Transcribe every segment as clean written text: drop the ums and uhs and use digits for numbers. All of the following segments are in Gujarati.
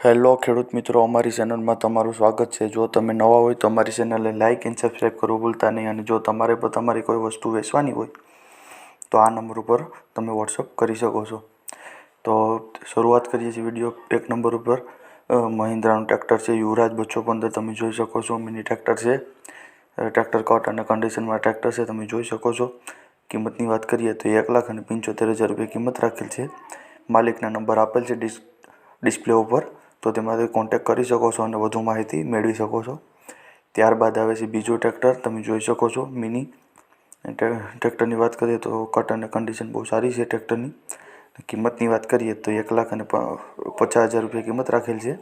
હેલો ખેડૂત મિત્રો, અમારી ચેનલમાં તમારું સ્વાગત છે। જો તમે નવા હોય તો અમારી ચેનલને લાઇક એન્ડ સબસ્ક્રાઈબ કરવું ભૂલતા નહીં। અને જો તમારે પણ તમારી કોઈ વસ્તુ વેચવાની હોય તો આ નંબર ઉપર તમે વોટ્સઅપ કરી શકો છો। તો શરૂઆત કરીએ છીએ વિડીયો। એક નંબર ઉપર મહિન્દ્રાનું ટ્રેક્ટર છે યુવરાજ 215, તમે જોઈ શકો છો। મિની ટ્રેક્ટર છે, ટ્રેક્ટર કટ અને કન્ડિશનમાં ટ્રેક્ટર છે, તમે જોઈ શકો છો। કિંમતની વાત કરીએ તો 1,75,000 રૂપિયા કિંમત રાખેલ છે। માલિકના નંબર આપેલ છે ડિસ્પ્લે ઉપર, તો તેમાંથી કોન્ટેક્ટ કરી શકો છો અને વધુ માહિતી મેળવી શકો છો। ત્યારબાદ આવે છે બીજું ટ્રેક્ટર, તમે જોઈ શકો છો મિની ટ્રેક્ટરની વાત કરીએ તો કટ અને કન્ડિશન બહુ સારી છે ટ્રેક્ટરની। કિંમતની વાત કરીએ તો 1,50,000 રૂપિયા કિંમત રાખેલ છે।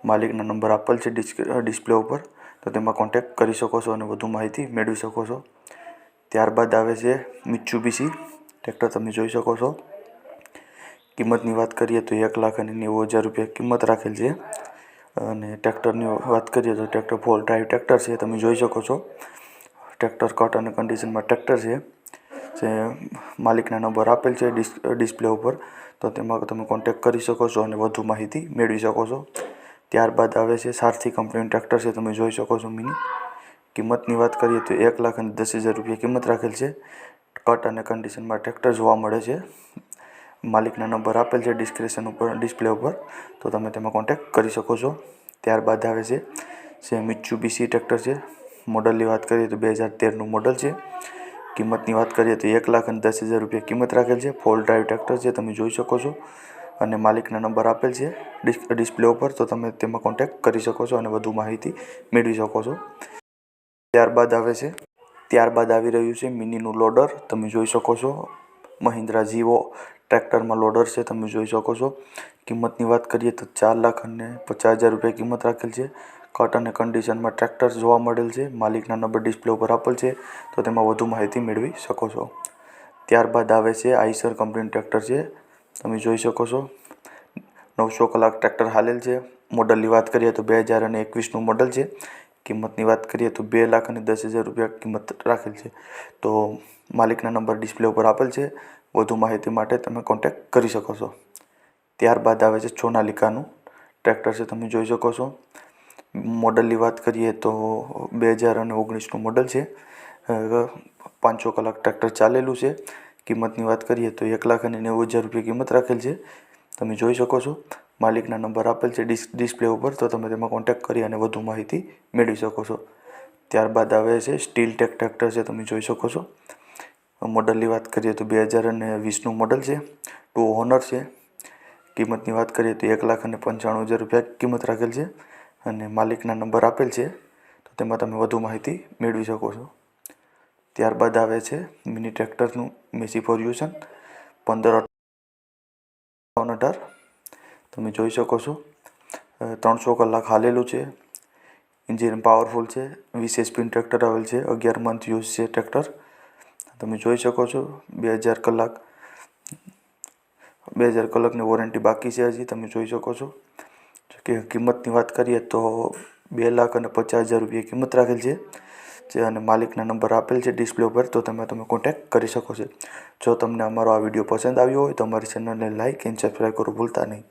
માલિકના નંબર આપેલ છે ડિસ્પ્લે ઉપર, તો તેમાં કોન્ટેક્ટ કરી શકો છો અને વધુ માહિતી મેળવી શકો છો। ત્યારબાદ આવે છે મિત્સુબિશી ટ્રેક્ટર, તમે જોઈ શકો છો। કિંમતની વાત કરીએ તો 1,90,000 રૂપિયા કિંમત રાખેલ છે। અને ટ્રેક્ટરની વાત કરીએ તો ટ્રેક્ટર ફોર ડ્રાઈવ ટ્રેક્ટર છે, તમે જોઈ શકો છો। ટ્રેક્ટર કટ અને કન્ડિશનમાં ટ્રેક્ટર છે। માલિકના નંબર આપેલ છે ડિસ્પ્લે ઉપર, તો તેમાં તમે કોન્ટેક્ટ કરી શકો છો અને વધુ માહિતી મેળવી શકો છો। ત્યારબાદ આવે છે સારથી કંપનીનું ટ્રેક્ટર છે, તમે જોઈ શકો છો મિની। કિંમતની વાત કરીએ તો 1,10,000 રૂપિયા કિંમત રાખેલ છે। કટ અને કન્ડિશનમાં ટ્રેક્ટર જોવા મળે છે। માલિકના નંબર આપેલ છે ડિસ્પ્લે ઉપર, તો તમે તેમાં કોન્ટેક્ટ કરી શકો છો। ત્યારબાદ આવે છે મિત્સુબિશી ટ્રેક્ટર છે। મોડલની વાત કરીએ તો 2013નું મોડલ છે। કિંમતની વાત કરીએ તો 1,10,000 રૂપિયા કિંમત રાખેલ છે। ફોર ડ્રાઈવ ટ્રેક્ટર છે, તમે જોઈ શકો છો। અને માલિકના નંબર આપેલ છે ડિસ્પ્લે ઉપર, તો તમે તેમાં કોન્ટેક્ટ કરી શકો છો અને વધુ માહિતી મેળવી શકો છો। ત્યારબાદ આવી રહ્યું છે મિનીનું લોડર, તમે જોઈ શકો છો। મહિન્દ્રા જીવો ટ્રેક્ટરમાં લોડર છે, તમે જોઈ શકો છો। કિંમતની વાત કરીએ તો 4,50,000 રૂપિયા કિંમત રાખેલ છે। કટ અને કન્ડિશનમાં ટ્રેક્ટર જોવા મળેલ છે। માલિકના નંબર ડિસ્પ્લે ઉપર આપેલ છે, તો તેમાં વધુ માહિતી મેળવી શકો છો। ત્યારબાદ આવે છે આઈસર કંપનીનું ટ્રેક્ટર છે, તમે જોઈ શકો છો। 900 કલાક ટ્રેક્ટર હાલેલ છે। મોડલની વાત કરીએ તો 2021નું મોડલ છે। કિંમતની વાત કરીએ તો 2,10,000 રૂપિયા કિંમત રાખેલ છે। તો માલિકના નંબર ડિસ્પ્લે ઉપર આપેલ છે, વધુ માહિતી માટે તમે કોન્ટેક્ટ કરી શકો છો। ત્યારબાદ આવે છે સોનાલિકાનું ટ્રેક્ટર છે, તમે જોઈ શકો છો। મોડલની વાત કરીએ તો 2019નું મોડલ છે। 500 કલાક ટ્રેક્ટર ચાલેલું છે। કિંમતની વાત કરીએ તો 1,90,000 રૂપિયા કિંમત રાખેલ છે, તમે જોઈ શકો છો। માલિકના નંબર આપેલ છે ડિસ્પ્લે ઉપર, તો તમે તેમાં કોન્ટેક્ટ કરી અને વધુ માહિતી મેળવી શકો છો। ત્યારબાદ આવે છે સ્ટીલ ટેક ટ્રેક્ટર છે, તમે જોઈ શકો છો। મોડલની વાત કરીએ તો 2020નું મોડલ છે। 2 ઓનર છે। કિંમતની વાત કરીએ તો 1,95,000 રૂપિયા કિંમત રાખેલ છે। અને માલિકના નંબર આપેલ છે, તો તેમાં તમે વધુ માહિતી મેળવી શકો છો। ત્યારબાદ આવે છે મિની ટ્રેક્ટરનું મેસી ફોર્યુશન 15/18, તમે જોઈ શકો છો। 300 કલાક હાલેલું છે। એન્જિન પાવરફુલ છે। 20 HP ટ્રેક્ટર આવેલ છે। 11 મંથ યુઝ છે ટ્રેક્ટર, તમે જોઈ શકો છો। 2,000 કલાકની વોરંટી બાકી છે હજી, તમે જોઈ શકો છો। કે કિંમતની વાત કરીએ તો 2,50,000 રૂપિયા કિંમત રાખેલ છે। અને માલિકના નંબર આપેલ છે ડિસ્પ્લે ઉપર, તો તમે કોન્ટેક્ટ કરી શકો છો। જો તમને અમારો આ વિડીયો પસંદ આવ્યો હોય તો અમારી ચેનલને લાઇક એન્ડ સબસ્ક્રાઈબ કરવું ભૂલતા નહીં।